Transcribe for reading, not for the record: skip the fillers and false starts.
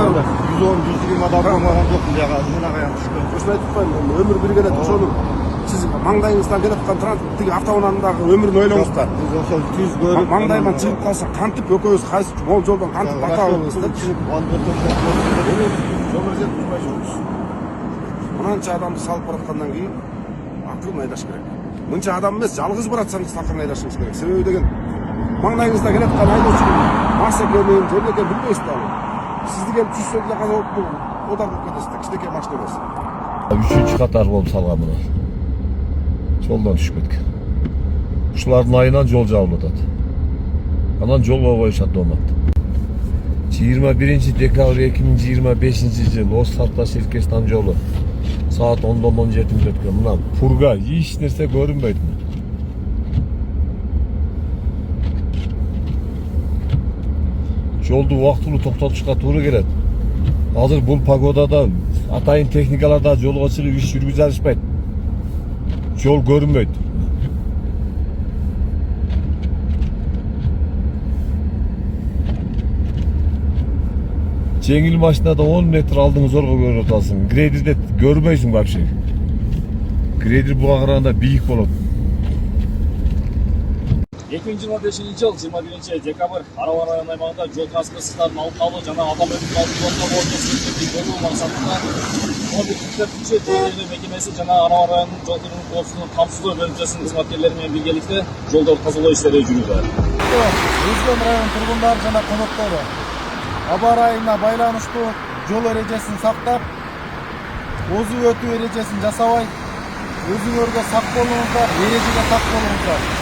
110-120 адам болмаған жоқ мынаяға мынаға шүкір. Ошоны айтып коеюн, өмүр бир келет. Ошону сиз маңдайыңыздан келе аткан транспорттук автоунаанындагы өмүрүн ойлоңуз да. Ошол түз көрүп маңдайыман чыгып калса кантип экөөбүз кайсы могул жолдон кантип бата алабыз деп чыгып мынанча адамды салып бараткандан кийин акырын айдаш керек. Мынча адам эмес, жалгыз баратсаңыз акырын айдашыңыз керек. Себеби деген маңдайыңызда келаткан айдоочунун мас экенин, жөн экенин билбейсиз да. Сиз деген түшсө деле каза болуп одар болуп кетесиз да. Кичинекей машина эмес. 3-катар болуп салган мына. Жолдон түшүп кеткен. Ушулардын айынан жол жабылып атат. Анан жолго коюшат болмокто. 21 декабрь 2025 жыл Ошто Серкестан жолу саат 10:17 өткөн. Мына пурга эч нерсе көрүнбөйт. Жолду убактылуу токтотушка туура келет. Азыр бул погодада атайын техникалар да жолго чыгып иш жүргүзө алышпайт. Жол көрүнбөйт. Жеңил машинада 10 метр алдың зорго көрүп атасың. Грейдерде көрбөйсүң вообще. Грейдер буга караганда бийик болот. 2025 жыл 21 декабрь Арал район аймагында жол транспорт сыздарынын алдын алуу жана адам өлүмүн алдын алуу боюнча сүрөттөрдү көрүү максатында Мобилдик жол мекемеси жана Арал районунун жол кыргын коопсуздугун камсыздоо бөлүмчөсүнүн кызматкерлери менен биргеликте жолдорду тазалоо иштери жүрүүдө. Өзгөн район тургундары жана коноктору аба ырайына байланыштуу жол эрежесин сактап, озуу өтүү эрежесин жасабай, өзүңөргө сак болуңуздар, эрежеге так болуңуздар.